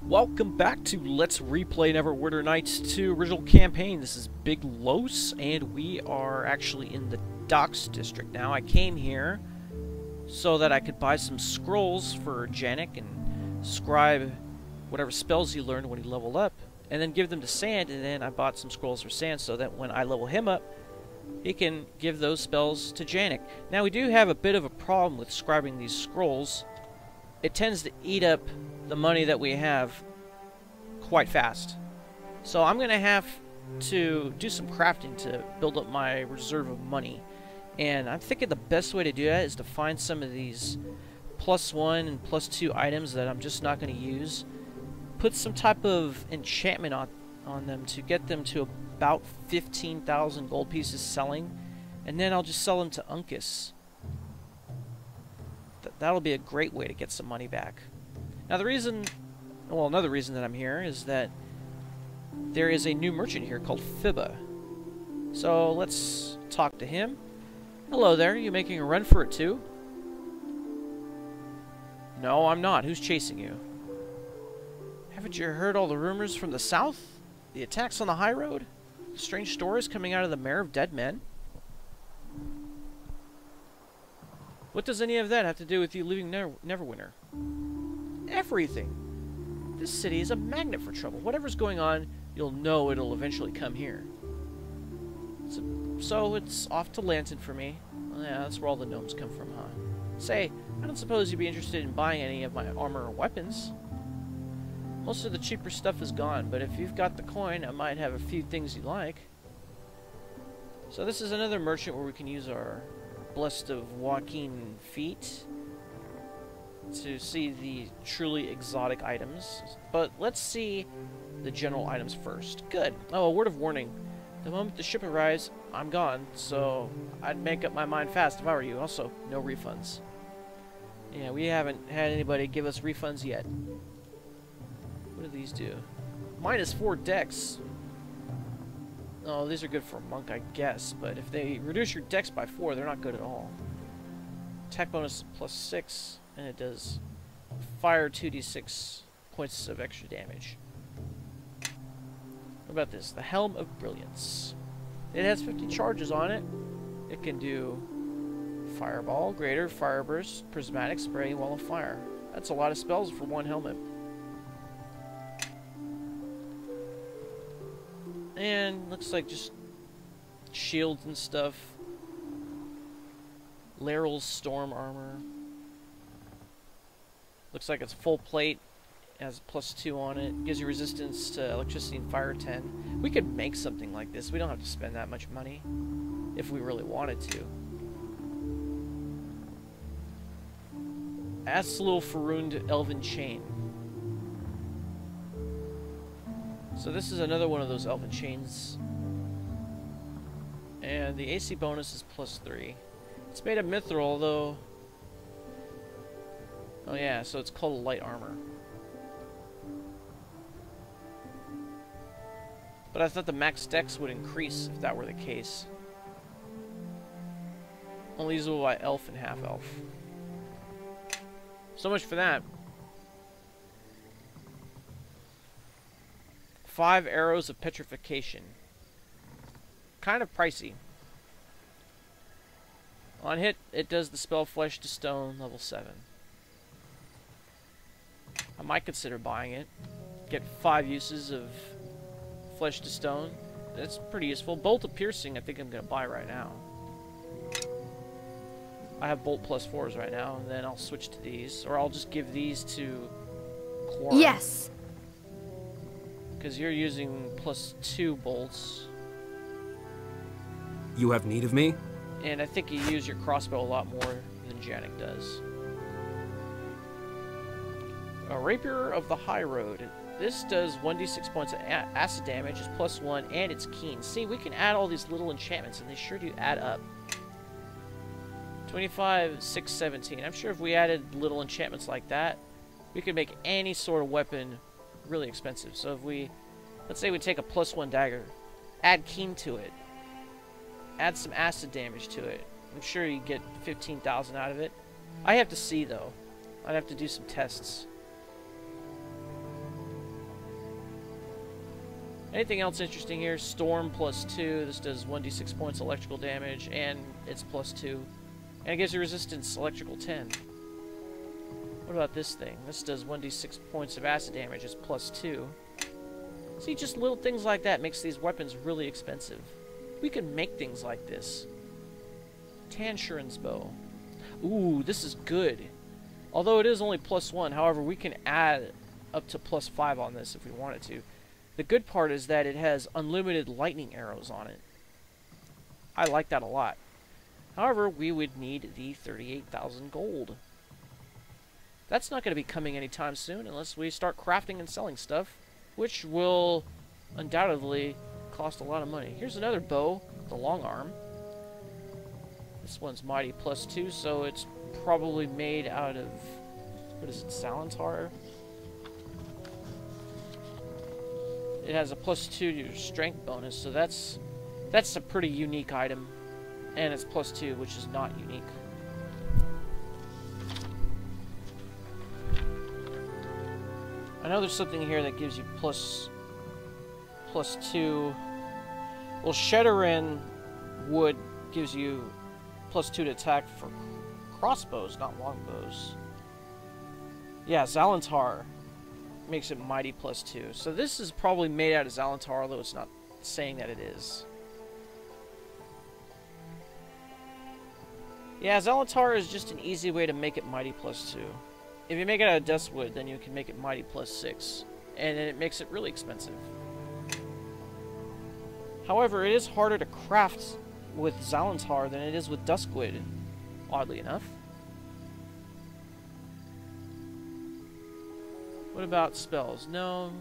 Welcome back to Let's Replay Neverwinter Nights 2 original campaign. This is Big Los, and we are actually in the Docks District now. I came here so that I could buy some scrolls for Janik and scribe whatever spells he learned when he leveled up, and then give them to Sand, and then I bought some scrolls for Sand so that when I level him up, he can give those spells to Janik. Now, we do have a bit of a problem with scribing these scrolls. It tends to eat up the money that we have quite fast. So I'm going to have to do some crafting to build up my reserve of money. And I'm thinking the best way to do that is to find some of these +1 and +2 items that I'm just not going to use. Put some type of enchantment on them to get them to about 15,000 gold pieces selling. And then I'll just sell them to Uncas. That'll be a great way to get some money back. Now the reason, well, another reason that I'm here is that there is a new merchant here called Fibba. So let's talk to him. Hello there, you making a run for it too? No, I'm not. Who's chasing you? Haven't you heard all the rumors from the south? The attacks on the high road? The strange stories coming out of the Mare of Dead Men? What does any of that have to do with you leaving Neverwinter? Everything. This city is a magnet for trouble. Whatever's going on, you'll know it'll eventually come here. So it's off to Lantan for me. Well, yeah, that's where all the gnomes come from, huh? Say, I don't suppose you'd be interested in buying any of my armor or weapons. Most of the cheaper stuff is gone, but if you've got the coin, I might have a few things you like. So this is another merchant where we can use our Blessed of Walking Feet to see the truly exotic items. But let's see the general items first. Good. Oh, a word of warning. The moment the ship arrives, I'm gone, so I'd make up my mind fast if I were you. Also, no refunds. Yeah, we haven't had anybody give us refunds yet. What do these do? -4 dex. Oh, these are good for a monk, I guess, but if they reduce your dex by 4, they're not good at all. Attack bonus +6, and it does fire 2d6 points of extra damage. What about this? The Helm of Brilliance. It has 50 charges on it. It can do Fireball, Greater, Fire Burst, Prismatic, Spray, Wall of Fire. That's a lot of spells for one helmet. And looks like just shields and stuff. Laryl's Storm Armor. Looks like it's full plate. It has +2 on it. Gives you resistance to electricity and fire 10. We could make something like this. We don't have to spend that much money if we really wanted to. Aslil Faround Elven Chain. So this is another one of those Elven Chains. And the AC bonus is +3. It's made of mithril, though. Oh yeah, so it's called light armor. But I thought the max dex would increase if that were the case. Only usable by elf and half-elf. So much for that. 5 arrows of Petrification. Kind of pricey. On hit, it does the spell Flesh to Stone, level 7. I might consider buying it. Get 5 uses of Flesh to Stone. That's pretty useful. Bolt of Piercing, I think I'm going to buy right now. I have Bolt +4s right now, and then I'll switch to these. Or I'll just give these to Cora. Yes! Because you're using +2 bolts. You have need of me? And I think you use your crossbow a lot more than Janik does. A Rapier of the High Road. This does 1d6 points of acid damage, is +1, and it's keen. See, we can add all these little enchantments, and they sure do add up. 25, 6, 17. I'm sure if we added little enchantments like that, we could make any sort of weapon really expensive. So if we, let's say we take a +1 dagger, add keen to it, add some acid damage to it, I'm sure you get 15,000 out of it. I have to see though. I'd have to do some tests. Anything else interesting here? Storm +2. This does 1d6 points electrical damage, and it's +2. And it gives you resistance electrical 10. What about this thing? This does 1d6 points of acid damage. It's +2. See, just little things like that makes these weapons really expensive. We can make things like this. Tanshuran's bow. Ooh, this is good. Although it is only +1, however, we can add up to +5 on this if we wanted to. The good part is that it has unlimited lightning arrows on it. I like that a lot. However, we would need the 38,000 gold. That's not going to be coming anytime soon unless we start crafting and selling stuff, which will undoubtedly cost a lot of money. Here's another bow, the long arm. This one's mighty +2, so it's probably made out of, what is it, Salantar? It has a +2 to your strength bonus, so that's a pretty unique item. And it's +2, which is not unique. I know there's something here that gives you +2. Well, Shedderin wood gives you +2 to attack for crossbows, not longbows. Yeah, Zalantar makes it mighty +2. So this is probably made out of Zalantar, although it's not saying that it is. Yeah, Zalantar is just an easy way to make it mighty +2. If you make it out of Dustwood, then you can make it mighty +6. And then it makes it really expensive. However, it is harder to craft with Zalantar than it is with Duskwood, oddly enough. What about spells? No,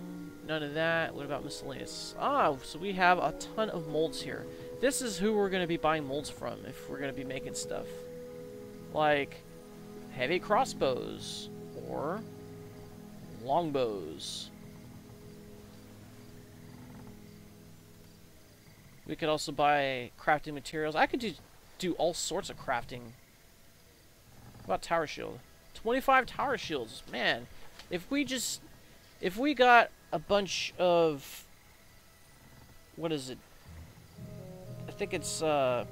none of that. What about miscellaneous? Ah, so we have a ton of molds here. This is who we're going to be buying molds from if we're going to be making stuff. Like heavy crossbows or longbows. We could also buy crafting materials. I could do all sorts of crafting. What about tower shield? 25 tower shields. Man, if we got a bunch of, what is it? I think it's Zalantar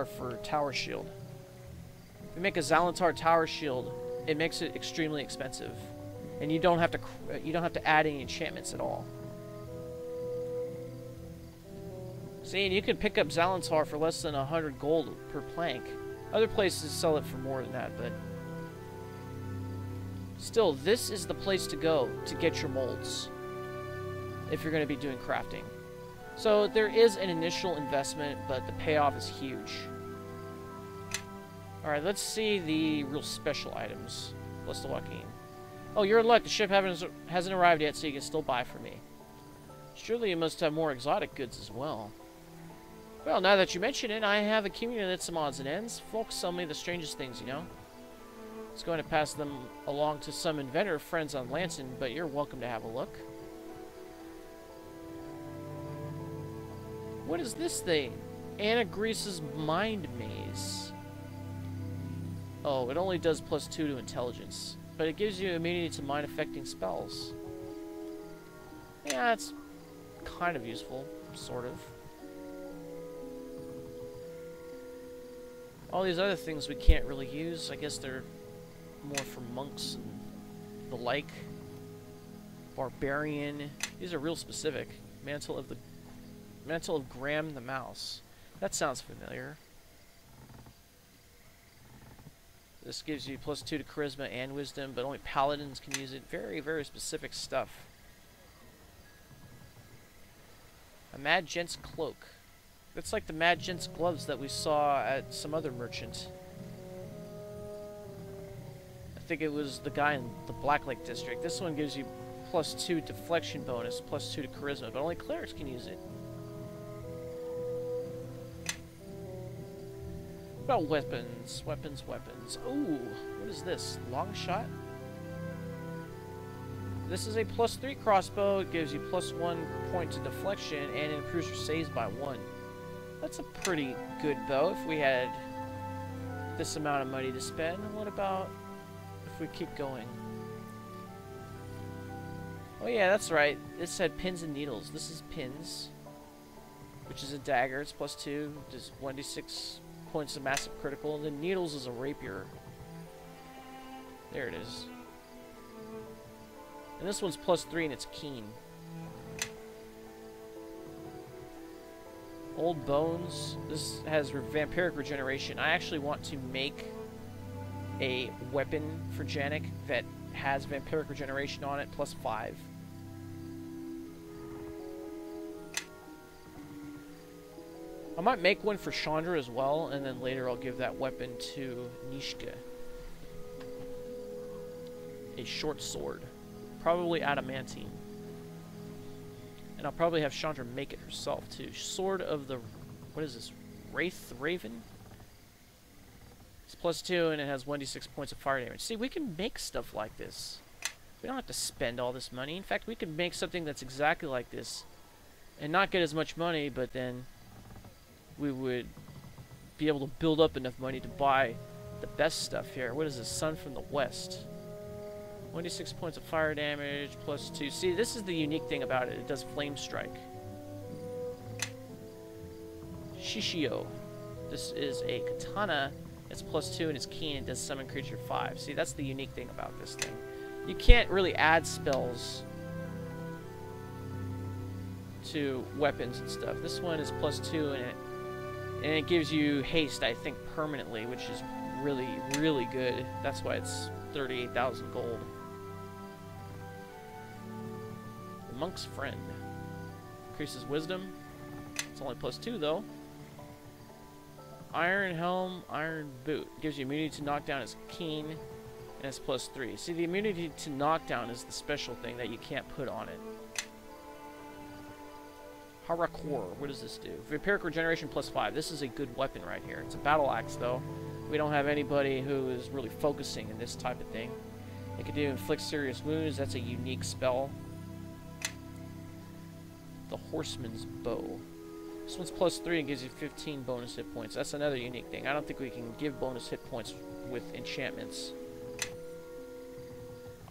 for tower shield. If you make a Zalantar tower shield, it makes it extremely expensive, and you don't have to add any enchantments at all. See, and you can pick up Zalantar for less than 100 gold per plank. Other places sell it for more than that, but still, this is the place to go to get your molds if you're going to be doing crafting. So there is an initial investment, but the payoff is huge. Alright, let's see the real special items. Bless the Joaquin. Oh, you're in luck. The ship hasn't arrived yet, so you can still buy for me. Surely you must have more exotic goods as well. Well, now that you mention it, I have accumulated some odds and ends. Folks tell me the strangest things, you know. I was going to pass them along to some inventor friends on Lantan, but you're welcome to have a look. What is this thing? Anagrese's Mind Maze. Oh, it only does +2 to intelligence, but it gives you immunity to mind-affecting spells. Yeah, it's kind of useful, sort of. All these other things we can't really use. I guess they're more for monks and the like. Barbarian. These are real specific. Mantle of Graham the Mouse. That sounds familiar. This gives you +2 to charisma and wisdom, but only paladins can use it. Very, very specific stuff. A Mad Gents Cloak. That's like the Mad Gents gloves that we saw at some other merchant. I think it was the guy in the Blacklake district. This one gives you +2 deflection bonus, +2 to charisma, but only clerics can use it. What about weapons? Weapons. Ooh, what is this? Long shot? This is a +3 crossbow. It gives you +1 point to deflection and improves your saves by 1. That's a pretty good bow if we had this amount of money to spend. What about if we keep going? Oh yeah, that's right. This said pins and needles. This is pins, which is a dagger. It's +2. Does 1d6 points of massive critical. And then needles is a rapier. There it is. And this one's +3 and it's keen. Old bones. This has vampiric regeneration. I actually want to make a weapon for Janik that has vampiric regeneration on it, +5. I might make one for Chandra as well, and then later I'll give that weapon to Nishka. A short sword. Probably adamantine. And I'll probably have Chandra make it herself, too. Sword of the... What is this? Wraith Raven? It's +2, and it has 1d6 points of fire damage. See, we can make stuff like this. We don't have to spend all this money. In fact, we can make something that's exactly like this. And not get as much money, but then... we would be able to build up enough money to buy the best stuff here. What is this? Sun from the West. 1d6 points of fire damage, +2. See, this is the unique thing about it. It does Flame Strike. Shishio. This is a katana. It's +2 and it's keen and does summon creature 5. See, that's the unique thing about this thing. You can't really add spells to weapons and stuff. This one is +2 and it gives you haste, I think, permanently, which is really, really good. That's why it's 38,000 gold. The Monk's Friend. Increases wisdom. It's only +2, though. Iron Helm, Iron Boot. Gives you immunity to knockdown as keen, and it's +3. See, the immunity to knockdown is the special thing that you can't put on it. Harakor, what does this do? Vampiric regeneration +5. This is a good weapon right here. It's a battle axe, though. We don't have anybody who is really focusing in this type of thing. It can do inflict serious wounds. That's a unique spell. The Horseman's Bow. This one's +3 and gives you 15 bonus hit points. That's another unique thing. I don't think we can give bonus hit points with enchantments.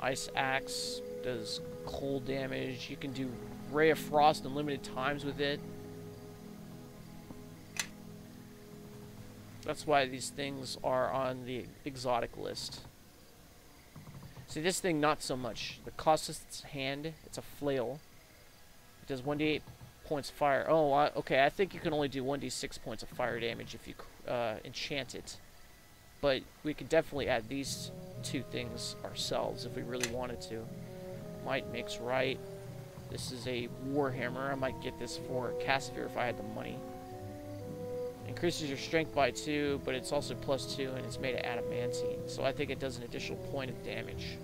Ice Axe does cold damage. You can do Ray of Frost unlimited times with it. That's why these things are on the exotic list. See, this thing, not so much. The cost of its hand, it's a flail. It does 1d8 points of fire. Oh, okay, I think you can only do 1d6 points of fire damage if you enchant it. But we could definitely add these two things ourselves if we really wanted to. Might makes right. This is a Warhammer. I might get this for Casimir if I had the money. Increases your strength by 2, but it's also +2, and it's made of adamantine. So I think it does an additional point of damage.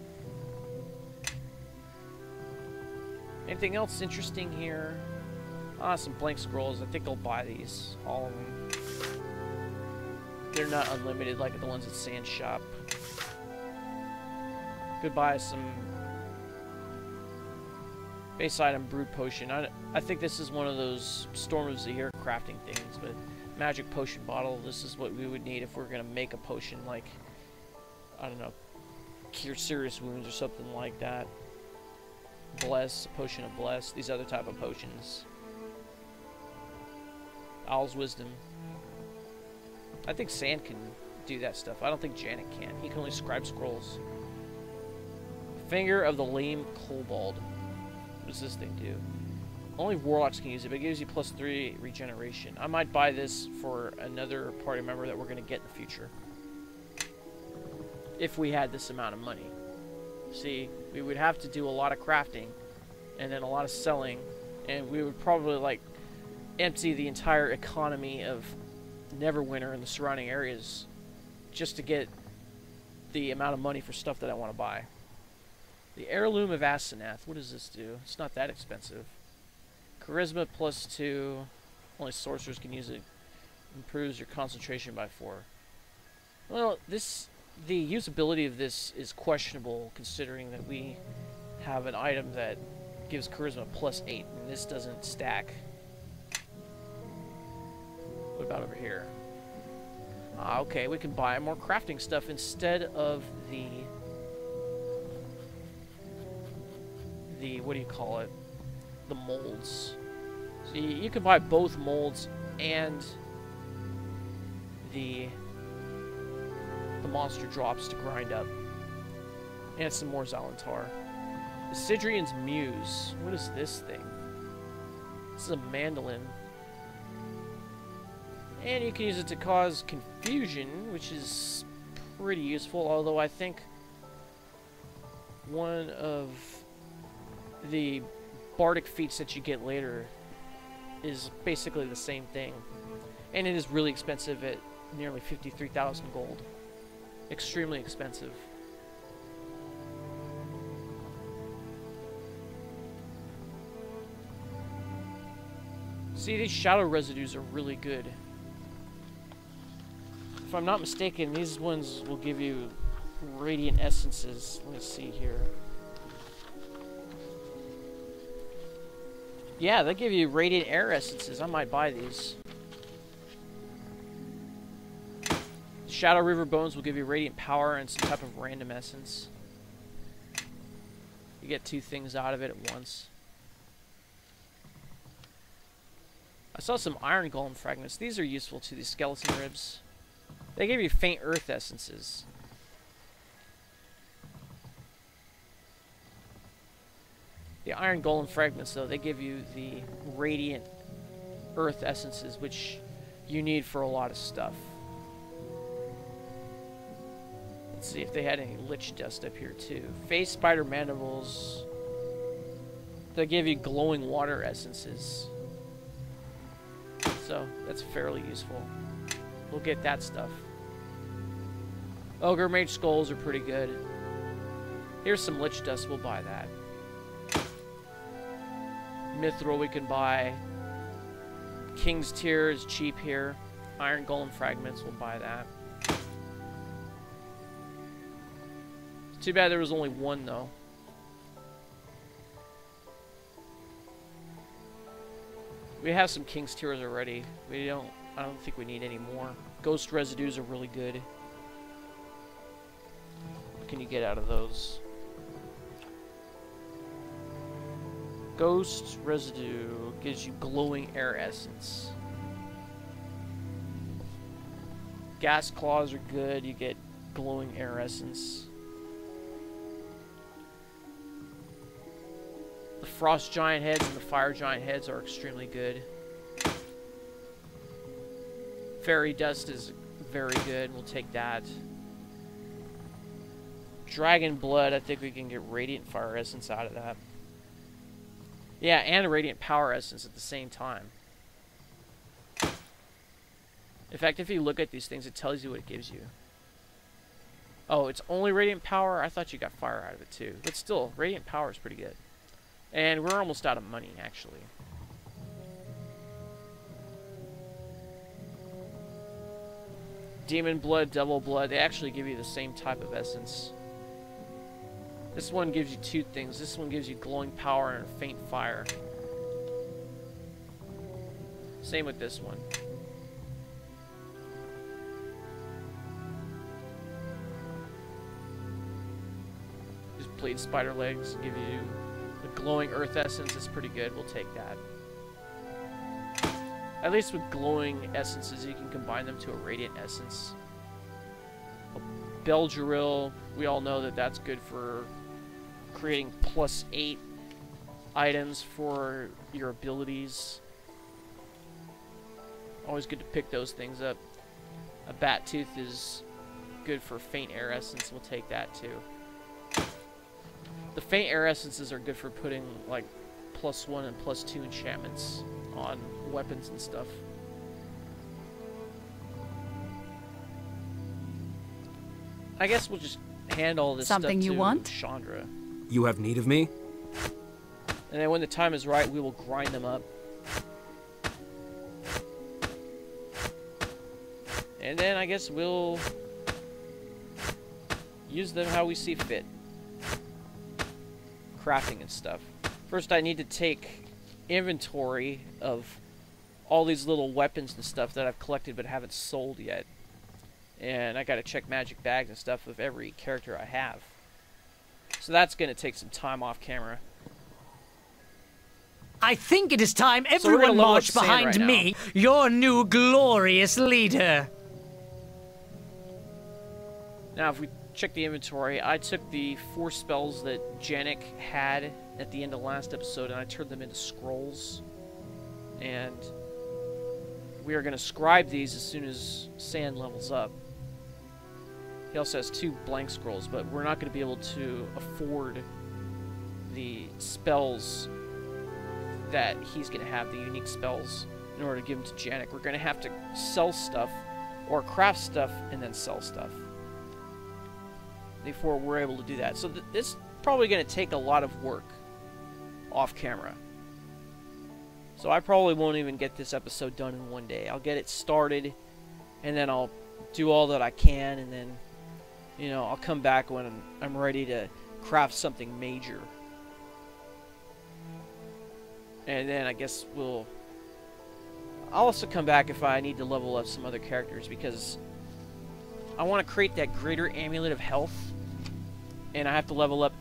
Anything else interesting here? Ah, some blank scrolls. I think I'll buy these. All of them. They're not unlimited like the ones at Sand Shop. Could buy some base item brewed potion. I think this is one of those Storm of Zahir crafting things, but magic potion bottle. This is what we would need if we're gonna make a potion, like, I don't know, cure serious wounds or something like that. Bless, a potion of bless. These other type of potions. Owl's Wisdom. I think Sand can do that stuff. I don't think Janik can. He can only scribe scrolls. Finger of the Lame Kobold. What does this thing do? Only Warlocks can use it, but it gives you +3 regeneration. I might buy this for another party member that we're going to get in the future. If we had this amount of money. See, we would have to do a lot of crafting, and then a lot of selling, and we would probably, like, empty the entire economy of Neverwinter and the surrounding areas just to get the amount of money for stuff that I want to buy. The Heirloom of Asenath. What does this do? It's not that expensive. Charisma +2. Only sorcerers can use it. Improves your concentration by 4. Well, the usability of this is questionable considering that we have an item that gives charisma +8 and this doesn't stack. What about over here? Ah, okay, we can buy more crafting stuff instead of the the, what do you call it, the molds. So you can buy both molds and the monster drops to grind up. And some more Zalantar. The Sidrian's Muse. What is this thing? This is a mandolin. And you can use it to cause confusion, which is pretty useful, although I think one of the bardic feats that you get later is basically the same thing. And it is really expensive at nearly 53,000 gold. Extremely expensive. See, these shadow residues are really good. If I'm not mistaken, these ones will give you radiant essences. Let me see here. Yeah, they give you radiant air essences. I might buy these. Shadow River Bones will give you radiant power and some type of random essence. You get 2 things out of it at once. I saw some Iron Golem fragments. These are useful to the skeleton ribs. They give you faint earth essences. The Iron Golem fragments, though, they give you the radiant earth essences, which you need for a lot of stuff. Let's see if they had any lich dust up here, too. Phase spider mandibles. They give you glowing water essences. So, that's fairly useful. We'll get that stuff. Ogre Mage Skulls are pretty good. Here's some lich dust, we'll buy that. Mithril we can buy. King's Tear is cheap here. Iron Golem Fragments, we'll buy that. It's too bad there was only one, though. We have some King's Tears already. I don't think we need any more. Ghost Residues are really good. What can you get out of those? Ghost Residue gives you glowing air essence. Gas Claws are good. You get glowing air essence. The Frost Giant Heads and the Fire Giant Heads are extremely good. Fairy Dust is very good. We'll take that. Dragon Blood, I think we can get Radiant Fire Essence out of that. Yeah, and a Radiant Power Essence at the same time. In fact, if you look at these things, it tells you what it gives you. Oh, it's only Radiant Power? I thought you got Fire out of it too. But still, Radiant Power is pretty good. And we're almost out of money, actually. Demon Blood, Devil Blood, they actually give you the same type of essence. This one gives you 2 things. This one gives you glowing power and a faint fire. Same with this one. These Bleed Spider Legs give you the glowing earth essence. Is pretty good. We'll take that. At least with glowing essences, you can combine them to a radiant essence. Belduril, we all know that that's good for creating +8 items for your abilities. Always good to pick those things up. A Bat Tooth is good for faint air essence. We'll take that too. The faint air essences are good for putting like +1 and +2 enchantments on weapons and stuff. I guess we'll just hand all this Something stuff you to want? Chandra. You have need of me? And then when the time is right, we will grind them up. And then I guess we'll use them how we see fit. Crafting and stuff. First I need to take inventory of all these little weapons and stuff that I've collected but haven't sold yet. And I gotta check magic bags and stuff of every character I have. So that's gonna take some time off camera. I think it is time So we're gonna everyone level up march Sand behind right now. me, your new glorious leader. Now, if we check the inventory, I took the 4 spells that Janik had at the end of last episode, and I turned them into scrolls. And we are going to scribe these as soon as Sand levels up. He also has 2 blank scrolls, but we're not going to be able to afford the spells that he's going to have, the unique spells, in order to give them to Janik. We're going to have to sell stuff, or craft stuff, and then sell stuff before we're able to do that. So this is probably going to take a lot of work off camera. So I probably won't even get this episode done in one day. I'll get it started, and then I'll do all that I can, and then, you know, I'll come back when I'm ready to craft something major. And then I guess I'll also come back if I need to level up some other characters, because I want to create that greater amulet of health, and I have to level up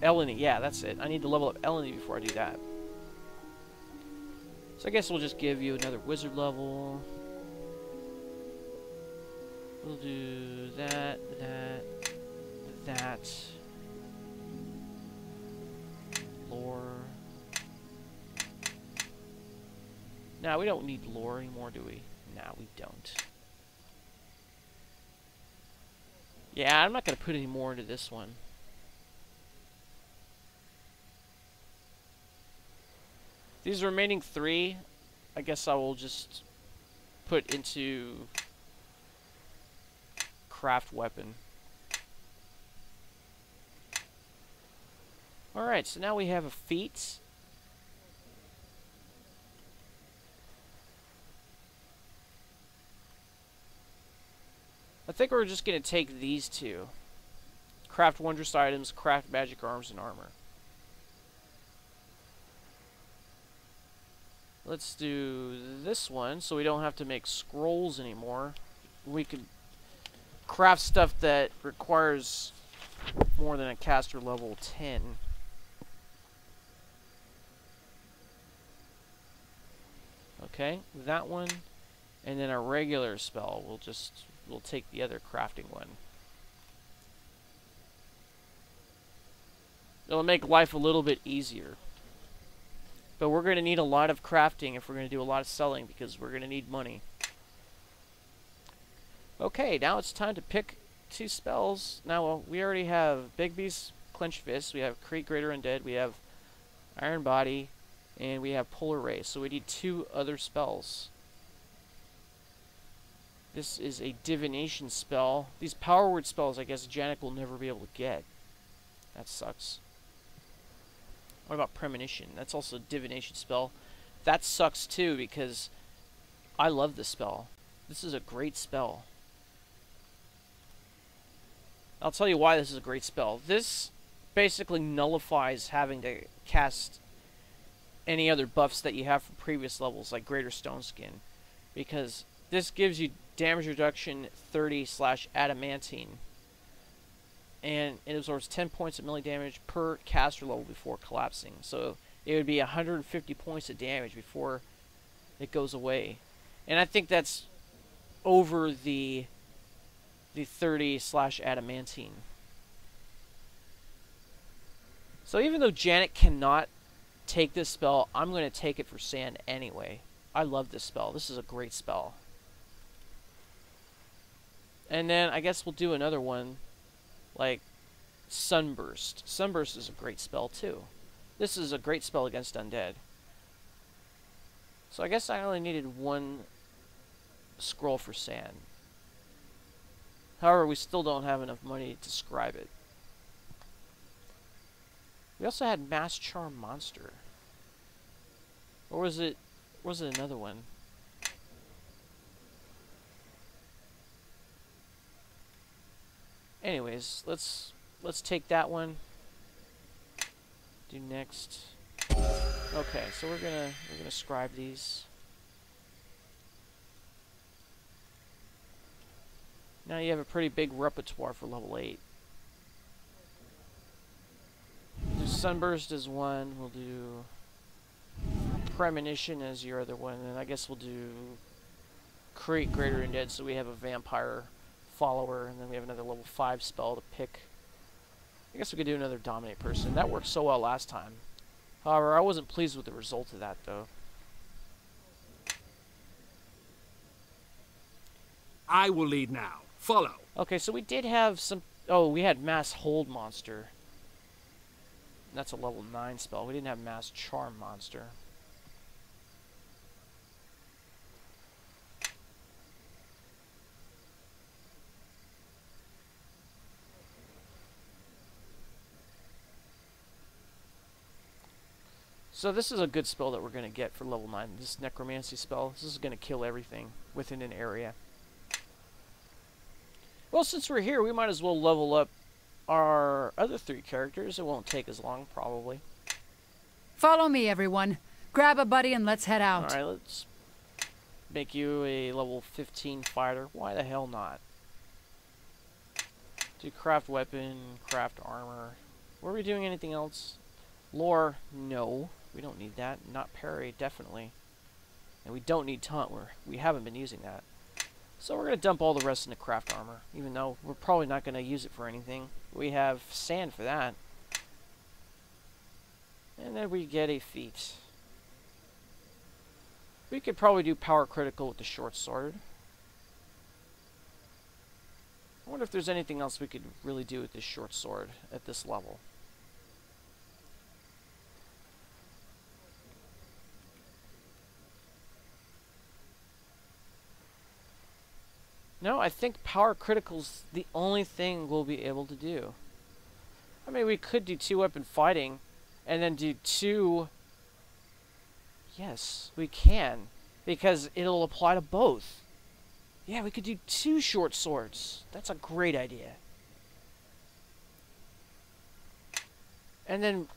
Eleni. Yeah, that's it. I need to level up Eleni before I do that. So I guess we'll just give you another wizard level. We'll do that. Lore. Nah, we don't need lore anymore, do we? Nah, we don't. Yeah, I'm not going to put any more into this one. These remaining 3, I guess I will just put into craft weapon. Alright, so now we have a feat. I think we're just going to take these 2. Craft wondrous items, craft magic arms and armor. Let's do this one so we don't have to make scrolls anymore. We could craft stuff that requires more than a caster level 10. Okay, that one. And then a regular spell, we'll take the other crafting one. It'll make life a little bit easier. But we're going to need a lot of crafting if we're going to do a lot of selling, because we're going to need money. Okay, now it's time to pick 2 spells. Now, we already have Big Beast Clenched Fist, we have Create Greater Undead, we have Iron Body, and we have Polar Ray. So we need 2 other spells. This is a divination spell. These power word spells, I guess Janik will never be able to get. That sucks. What about Premonition? That's also a divination spell. That sucks too, because I love this spell. This is a great spell. I'll tell you why this is a great spell. This basically nullifies having to cast any other buffs that you have from previous levels, like Greater Stone Skin, because this gives you damage reduction 30/adamantine. And it absorbs 10 points of melee damage per caster level before collapsing. So it would be 150 points of damage before it goes away. And I think that's over the 30/adamantine. So even though Janik cannot take this spell, I'm going to take it for Sand anyway. I love this spell. This is a great spell. And then I guess we'll do another one, like Sunburst. Sunburst is a great spell too. This is a great spell against undead. So I guess I only needed 1 scroll for Sand. However, we still don't have enough money to scribe it. We also had Mass Charm Monster. Or was it another one? Anyways, let's take that one. Do next. Okay, so we're gonna scribe these. Now you have a pretty big repertoire for level 8. Do Sunburst as 1. We'll do Premonition as your other one, and I guess we'll do Create Greater Undead, so we have a vampire follower, and then we have another level 5 spell to pick. I guess we could do another Dominate person. That worked so well last time. However, I wasn't pleased with the result of that, though. I will lead now. Follow. Okay, so we did have some... Oh, we had Mass Hold Monster. That's a level 9 spell. We didn't have Mass Charm Monster. So this is a good spell that we're going to get for level 9. This Necromancy spell. This is going to kill everything within an area. Well, since we're here, we might as well level up our other 3 characters. It won't take as long, probably. Follow me, everyone. Grab a buddy and let's head out. Alright, let's make you a level 15 fighter. Why the hell not? Do craft weapon, craft armor. Were we doing anything else? Lore, no. We don't need that. Not parry, definitely. And we don't need taunt. We haven't been using that. So we're going to dump all the rest into craft armor, even though we're probably not going to use it for anything. We have sand for that. And then we get a feat. We could probably do power critical with the short sword. I wonder if there's anything else we could really do with this short sword at this level. No, I think power critical's the only thing we'll be able to do. I mean, we could do 2-weapon fighting, and then do 2... Yes, we can, because it'll apply to both. Yeah, we could do 2 short swords. That's a great idea. And then,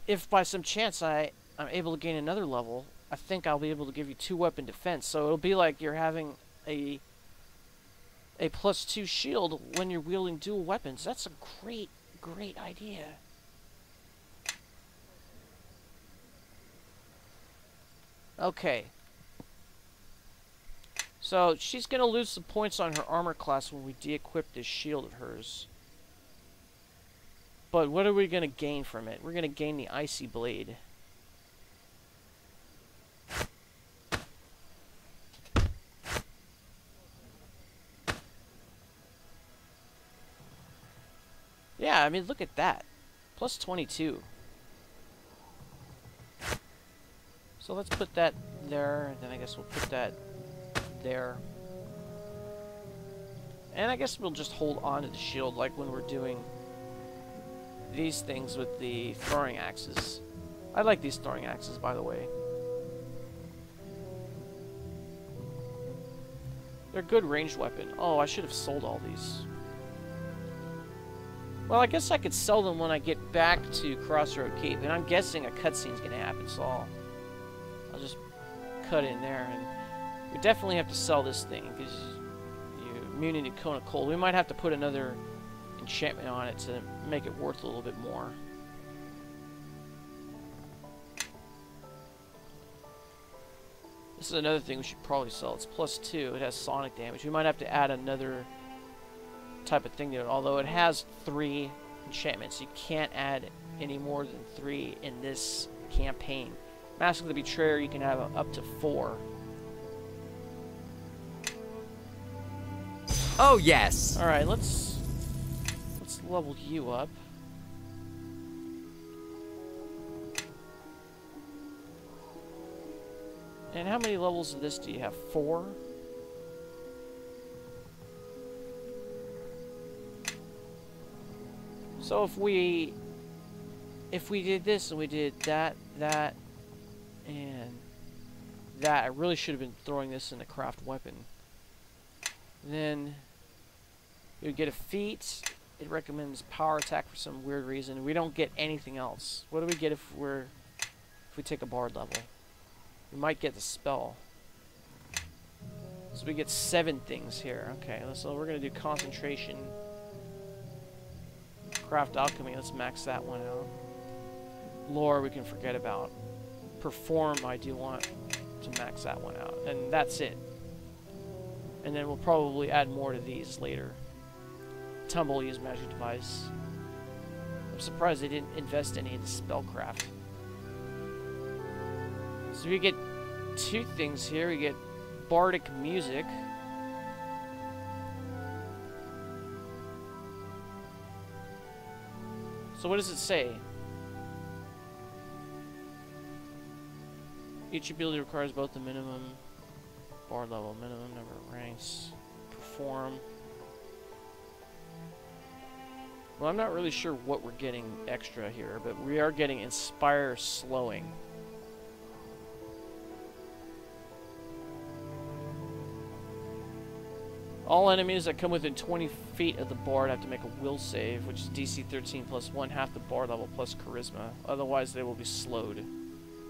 if by some chance I'm able to gain another level, I think I'll be able to give you 2-weapon defense. So it'll be like you're having a +2 shield when you're wielding dual weapons. That's a great, great idea. Okay. So, she's going to lose some points on her armor class when we de-equip this shield of hers. But what are we going to gain from it? We're going to gain the Icy Blade. Yeah, I mean, look at that. Plus 22. So let's put that there, and then I guess we'll put that there. And I guess we'll just hold on to the shield like when we're doing these things with the throwing axes. I like these throwing axes, by the way. They're a good ranged weapon. Oh, I should have sold all these. Well, I guess I could sell them when I get back to Crossroad Keep, and I'm guessing a cutscene's gonna happen, so I'll just cut in there. And we definitely have to sell this thing, because you're immune to Cone of Cold. We might have to put another enchantment on it to make it worth a little bit more. This is another thing we should probably sell. It's +2. It has sonic damage. We might have to add another type of thing to it, although it has 3 enchantments. You can't add any more than 3 in this campaign. Mask of the Betrayer, you can have up to 4. Oh yes. All right, let's level you up. And how many levels of this do you have? 4? So if we did this and we did that, and that, I really should have been throwing this in the craft weapon. Then you would get a feat. It recommends power attack for some weird reason. We don't get anything else. What do we get if we take a bard level? We might get the spell. So we get 7 things here. Okay, so we're gonna do concentration. Craft alchemy, let's max that one out. Lore we can forget about. Perform, I do want to max that one out. And that's it. And then we'll probably add more to these later. Tumble, use magic device. I'm surprised they didn't invest any in the spellcraft. So we get two things here. We get bardic music. So what does it say? Each ability requires both the minimum bard level, minimum number of ranks. Perform. Well, I'm not really sure what we're getting extra here, but we are getting Inspire Slowing. All enemies that come within 20 feet of the bard have to make a will save, which is DC 13 plus 1 half the bard level plus charisma. Otherwise, they will be slowed.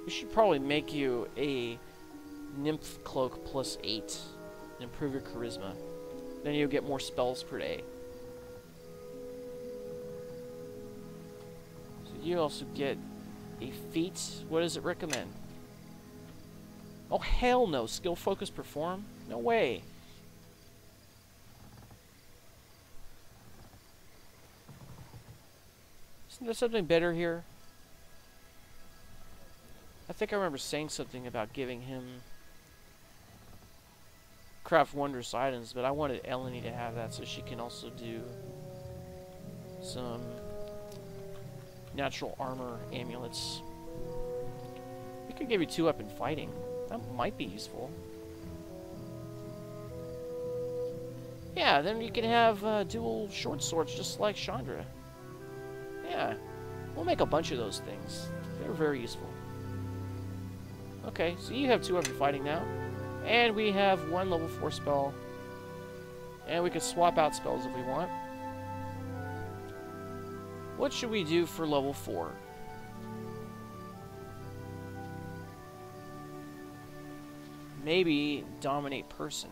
We should probably make you a Nymph Cloak plus 8 and improve your charisma. Then you'll get more spells per day. So you also get a feat. What does it recommend? Oh, hell no. Skill focus perform? No way. Isn't there something better here? I think I remember saying something about giving him craft wondrous items, but I wanted Eleni to have that so she can also do some natural armor amulets. We could give you 2 up in fighting. That might be useful. Yeah, then you can have dual short swords just like Chandra. Yeah, we'll make a bunch of those things. They're very useful. Okay, so you have 2 up in fighting now. And we have 1 level 4 spell. And we can swap out spells if we want. What should we do for level 4? Maybe Dominate Person.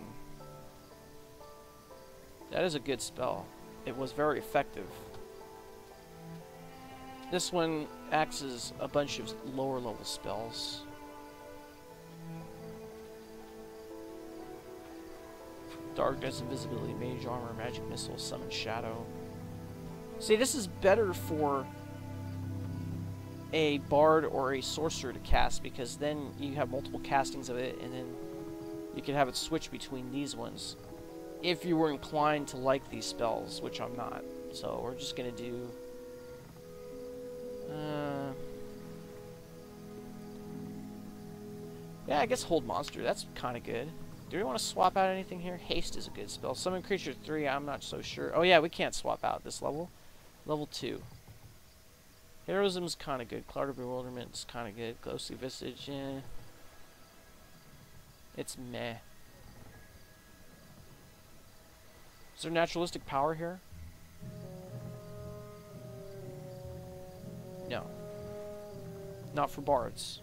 That is a good spell. It was very effective. This one acts as a bunch of lower level spells. Darkness, invisibility, mage armor, magic missile, summon shadow. See, this is better for a bard or a sorcerer to cast, because then you have multiple castings of it, and then you can have it switch between these ones. If you were inclined to like these spells, which I'm not. So we're just going to do... yeah, I guess Hold Monster. That's kind of good. Do we want to swap out anything here? Haste is a good spell. Summon Creature 3, I'm not so sure. Oh yeah, we can't swap out this level. Level 2. Heroism's kind of good. Cloud of Bewilderment's kind of good. Ghostly Visage, eh. It's meh. Is there naturalistic power here? No. Not for bards.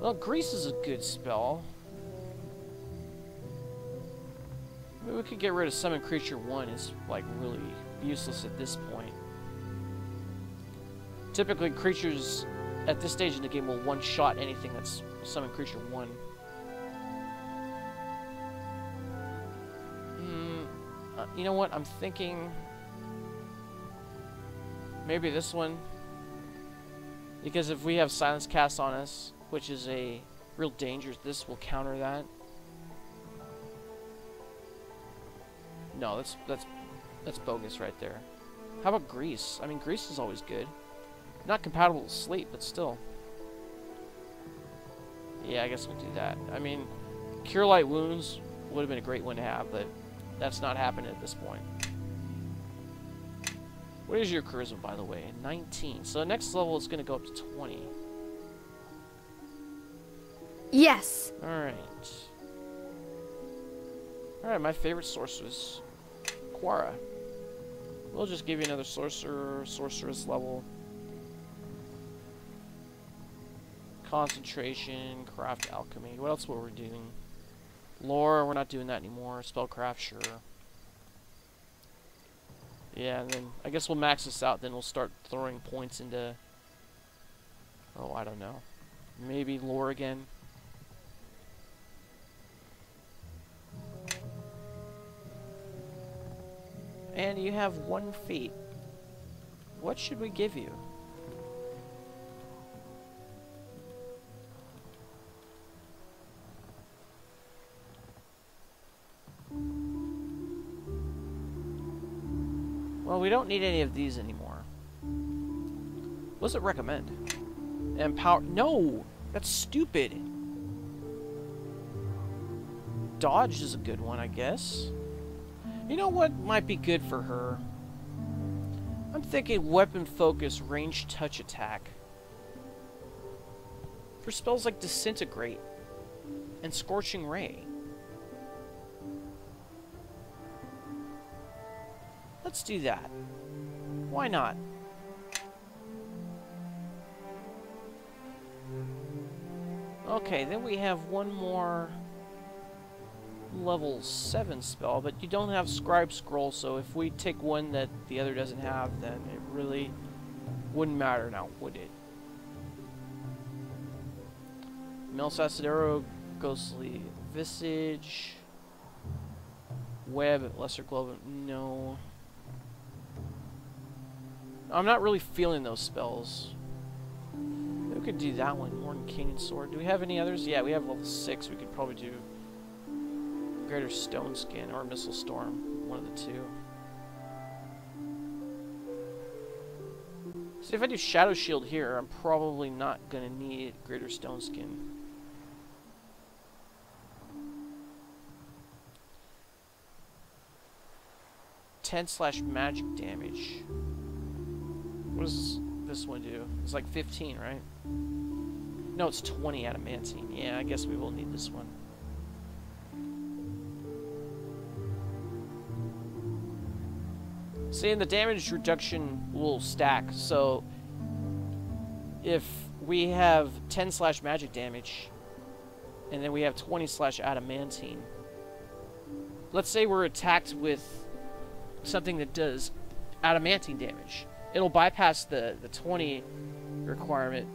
Well, Grease is a good spell. Maybe we could get rid of Summon Creature 1. It's like really useless at this point. Typically, creatures at this stage in the game will one-shot anything that's Summon Creature 1. You know what? I'm thinking maybe this one. Because if we have Silence Cast on us, which is a real danger, this will counter that. No, that's bogus right there. How about Grease? I mean, Grease is always good. Not compatible with Sleep, but still. Yeah, I guess we'll do that. I mean, Cure Light Wounds would have been a great one to have, but that's not happening at this point. What is your charisma, by the way? 19. So the next level is going to go up to 20. Yes. Alright. Alright, my favorite sorceress, Quara. We'll just give you another sorceress level. Concentration, craft alchemy. What else were we doing? Lore, we're not doing that anymore. Spellcraft, sure. Yeah, and then I guess we'll max this out, then we'll start throwing points into... Oh, I don't know. Maybe lore again. And you have 1 feat. What should we give you? Well, we don't need any of these anymore. What does it recommend? Empower... No! That's stupid! Dodge is a good one, I guess. You know what might be good for her? I'm thinking weapon focus, range touch attack. For spells like Disintegrate and Scorching Ray. Let's do that. Why not? Okay, then we have one more level 7 spell, but you don't have Scribe Scroll, so if we take one that the other doesn't have, then it really wouldn't matter now, would it? Melsacidero, Ghostly Visage, Web, Lesser Glove, no. I'm not really feeling those spells. We could do that one, Morning King and Sword. Do we have any others? Yeah, we have level 6. We could probably do Greater Stone Skin or Missile Storm, one of the two. See, if I do Shadow Shield here, I'm probably not going to need Greater Stone Skin. /magic damage. What does this one do? It's like 15, right? No, it's 20 adamantine. Yeah, I guess we will need this one. See, and the damage reduction will stack, so if we have 10/magic damage, and then we have 20/adamantine, let's say we're attacked with something that does adamantine damage. It'll bypass the 20 requirement,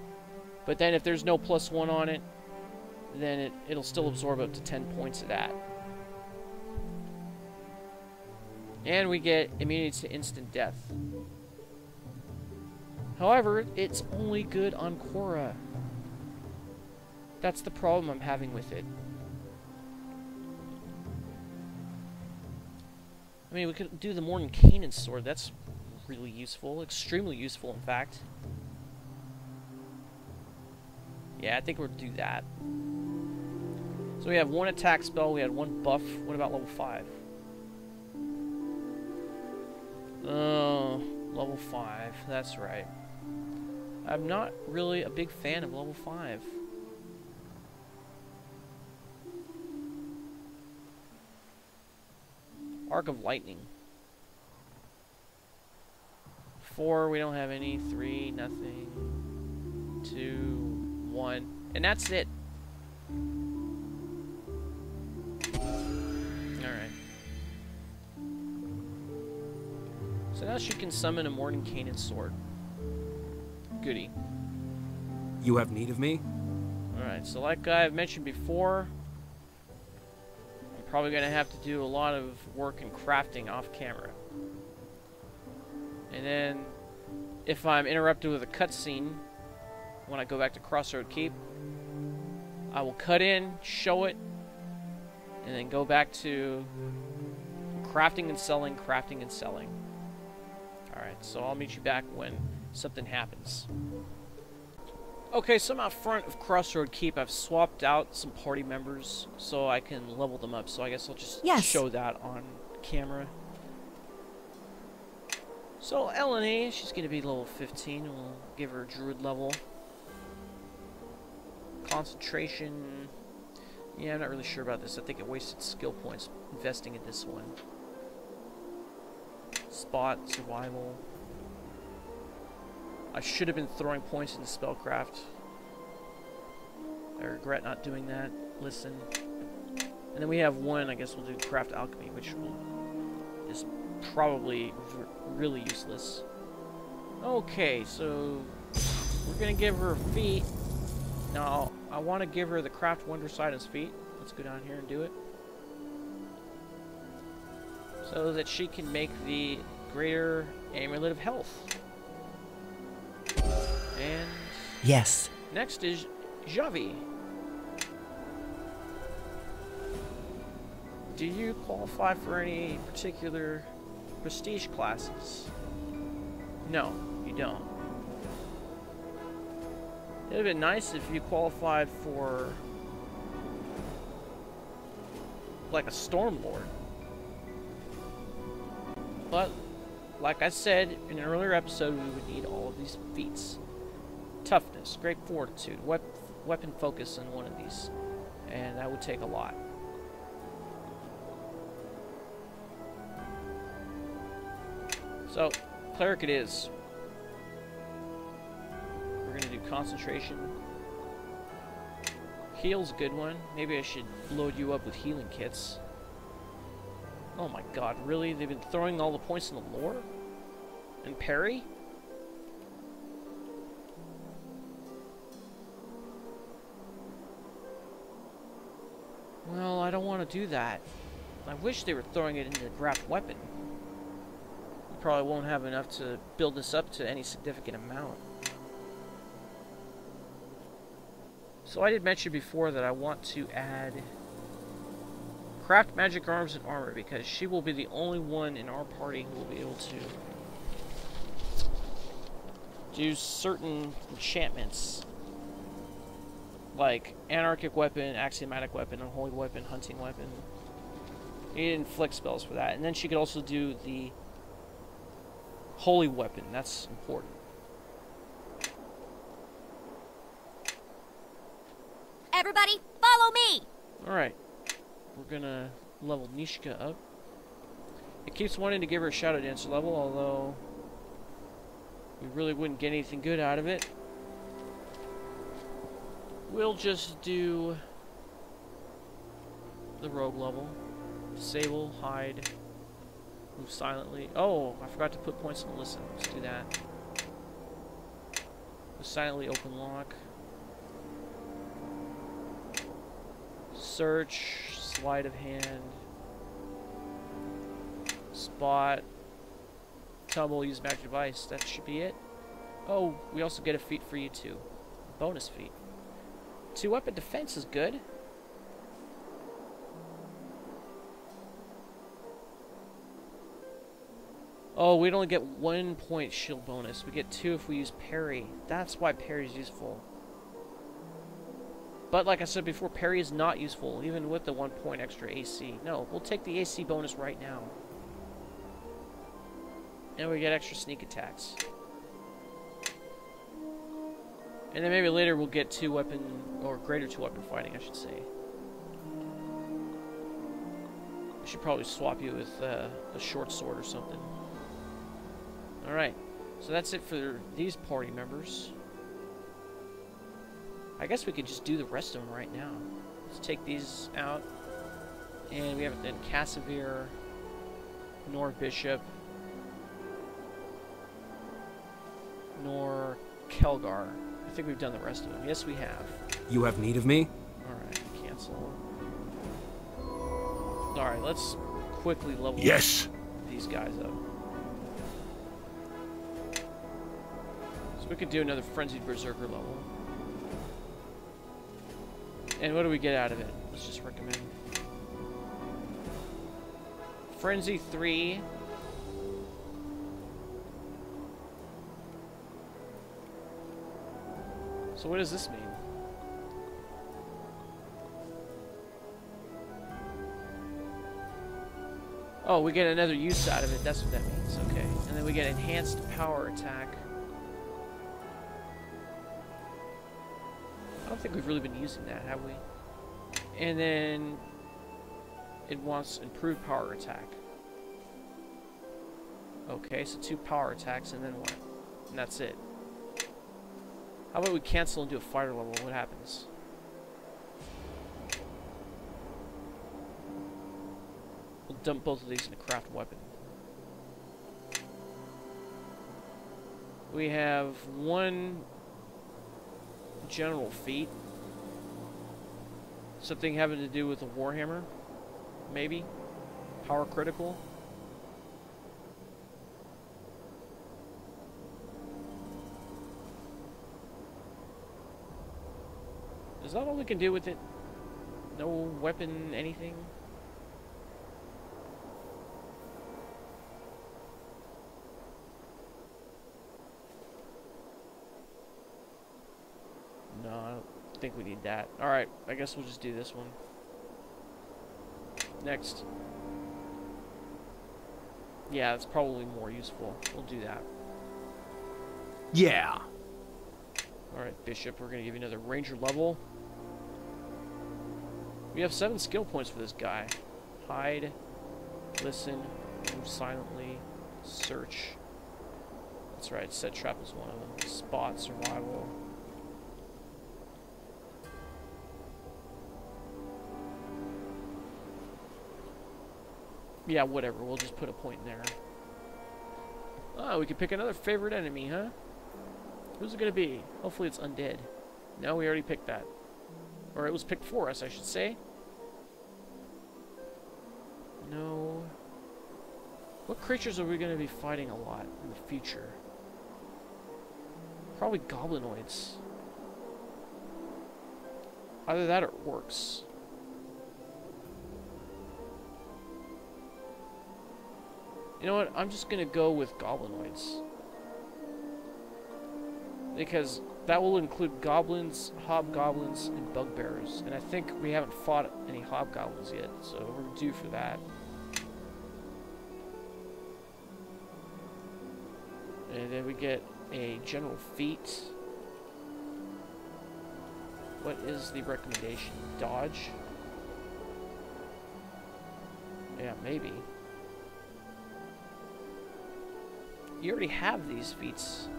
but then if there's no +1 on it, then it'll still absorb up to 10 points of that. And we get immunity to instant death. However, it's only good on Korra. That's the problem I'm having with it. I mean, we could do the Morning Canaan Sword. That's really useful. Extremely useful, in fact. Yeah, I think we'll do that. So we have 1 attack spell. We had 1 buff. What about level 5? Oh, level 5. That's right. I'm not really a big fan of level 5. Arc of Lightning. 4, we don't have any. 3, nothing. 2, 1. And that's it. Alright. So now she can summon a Morning Canaan Sword. Goody. You have need of me? Alright, so like I've mentioned before, I'm probably going to have to do a lot of work in crafting off camera. And then, if I'm interrupted with a cutscene, when I go back to Crossroad Keep, I will cut in, show it, and then go back to crafting and selling, crafting and selling. Alright, so I'll meet you back when something happens. Okay, so I'm out front of Crossroad Keep. I've swapped out some party members so I can level them up, so I guess I'll just show that on camera. So Eleni, she's going to be level 15, and we'll give her a druid level. Concentration, yeah, I'm not really sure about this. I think it wasted skill points investing in this one. Spot, survival. I should have been throwing points into spellcraft. I regret not doing that. Listen. And then we have 1, I guess we'll do craft alchemy, which will is probably really useless. Okay, so we're gonna give her feet. Now, I want to give her the craft wonder silence feet. Let's go down here and do it. So that she can make the greater amulet of health. And yes. next is Javi. Do you qualify for any particular prestige classes? No, you don't. It would have been nice if you qualified for like a Stormlord. But, like I said in an earlier episode, we would need all of these feats. Toughness, great fortitude, weapon focus in one of these. And that would take a lot. So, cleric it is. We're going to do concentration. Heal's a good one. Maybe I should load you up with healing kits. Oh my god, really? They've been throwing all the points in the lore? And parry? Well, I don't want to do that. I wish they were throwing it into the craft weapon. We probably won't have enough to build this up to any significant amount. So I did mention before that I want to add craft magic arms and armor, because she will be the only one in our party who will be able to do certain enchantments, like anarchic weapon, axiomatic weapon, unholy weapon, hunting weapon. You need inflict spells for that. And then she could also do the holy weapon. That's important. Everybody, follow me! Alright. We're gonna level Nishka up. It keeps wanting to give her a Shadow Dancer level, although we really wouldn't get anything good out of it. We'll just do the rogue level. Disable, hide, move silently. Oh, I forgot to put points on listen. Let's do that. Move silently, open lock. Search, sleight of hand, spot, tumble, use magic device. That should be it. Oh, we also get a feat for you too. Bonus feat. 2 weapon defense is good. Oh, we'd only get 1 point shield bonus. We get 2 if we use parry. That's why parry is useful. But like I said before, parry is not useful, even with the 1 point extra AC. No, we'll take the AC bonus right now. And we get extra sneak attacks. And then maybe later we'll get 2 weapon, or greater 2 weapon fighting, I should say. I should probably swap you with a short sword or something. Alright, so that's it for these party members. I guess we could just do the rest of them right now. Let's take these out. And we have then Casimir, nor Bishop, nor Kelgar. I think we've done the rest of them. Yes, we have. You have need of me? Alright, cancel. Alright, let's quickly level these guys up. So we could do another Frenzied Berserker level. And what do we get out of it? Let's just recommend. Frenzy 3. So what does this mean? Oh, we get another use out of it. That's what that means. Okay. And then we get enhanced power attack. I don't think we've really been using that, have we? And then it wants improved power attack. Okay, so 2 power attacks, and then what? And that's it. How about we cancel and do a fighter level? What happens? We'll dump both of these in a craft weapon. We have one general feat. Something having to do with a warhammer, maybe. Power critical. Is that all we can do with it? No weapon, anything? No, I don't think we need that. Alright, I guess we'll just do this one. Next. Yeah, it's probably more useful. We'll do that. Yeah. Alright, Bishop, we're going to give you another ranger level. We have 7 skill points for this guy. Hide, listen, move silently, search. That's right, set trap is one of them. Spot, survival. Yeah, whatever, we'll just put a point in there. Oh, we can pick another favorite enemy, huh? Who's it gonna be? Hopefully it's undead. No, we already picked that. Or it was picked for us, I should say. No. What creatures are we going to be fighting a lot in the future? Probably goblinoids. Either that or orcs. You know what? I'm just going to go with goblinoids. Because that will include goblins, hobgoblins, and bugbears. And I think we haven't fought any hobgoblins yet, so we're due for that. And then we get a general feat. What is the recommendation? Dodge? Yeah, maybe. You already have these feats.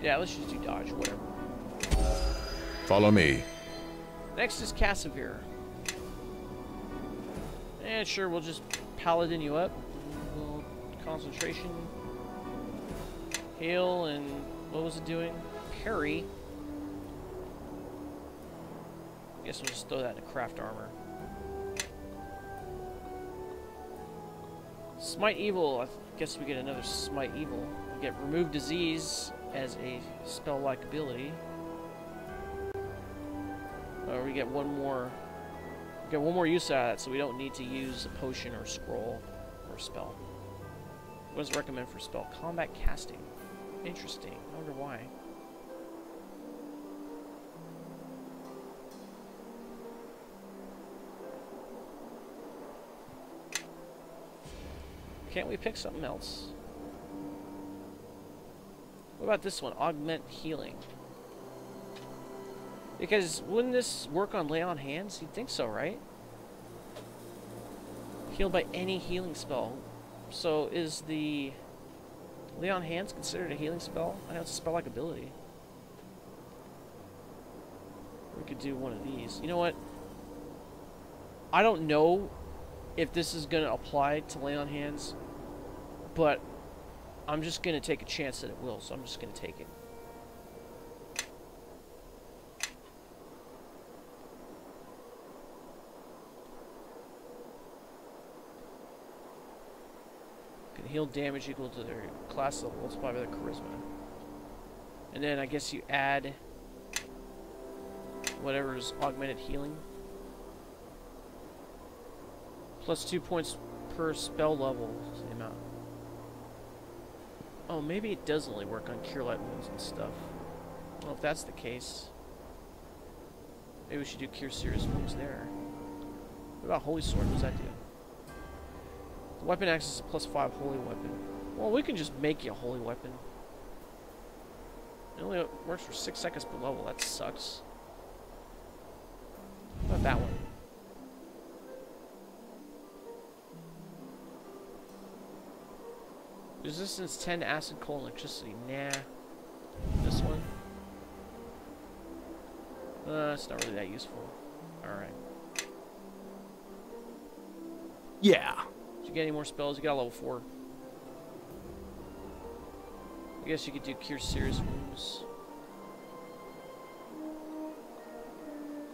Yeah, let's just do dodge, whatever. Follow me. Next is Cassavir. And sure, we'll just paladin you up. We'll concentration. Heal, and what was it doing? Parry. Guess we'll just throw that into craft armor. Smite Evil. I guess we get another Smite Evil. We get Remove Disease as a spell-like ability. We get one more. We get one more use out of that, so we don't need to use a potion or scroll or spell. What does it recommend for spell? Combat casting. Interesting. I wonder why. Can't we pick something else? What about this one? Augment healing. Because wouldn't this work on lay on hands? You'd think so, right? Healed by any healing spell. So is the lay on hands considered a healing spell? I know it's a spell-like ability. We could do one of these. You know what? I don't know if this is going to apply to lay on hands, but I'm just going to take a chance that it will, so I'm just going to take it. Can heal damage equal to their class level multiplied by their charisma. And then I guess you add whatever's augmented healing. Plus 2 points per spell level. Same amount. Oh, maybe it does only work on cure light wounds and stuff. Well, if that's the case, maybe we should do cure serious wounds there. What about holy sword? What does that do? The weapon acts as a +5 holy weapon. Well, we can just make you a holy weapon. It only works for 6 seconds per level. That sucks. What about that one? Resistance 10 to acid, cold, and electricity. Nah. This one? It's not really that useful. Alright. Yeah. Did you get any more spells? You got a level 4. I guess you could do Cure Serious Wounds.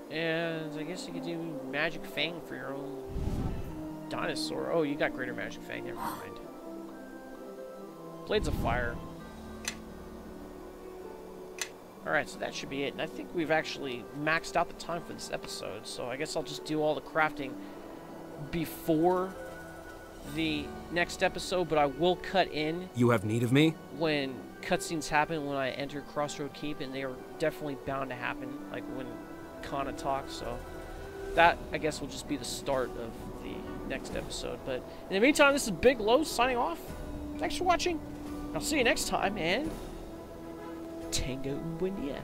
And I guess you could do Magic Fang for your own dinosaur. Oh, you got Greater Magic Fang. Never mind. Blades of Fire. Alright, so that should be it. And I think we've actually maxed out the time for this episode. So I guess I'll just do all the crafting before the next episode. But I will cut in. You have need of me? When cutscenes happen when I enter Crossroad Keep. And they are definitely bound to happen. Like when Kana talks. So that, I guess, will just be the start of the next episode. But in the meantime, this is Big Low signing off. Thanks for watching. I'll see you next time, and Tango Buendia.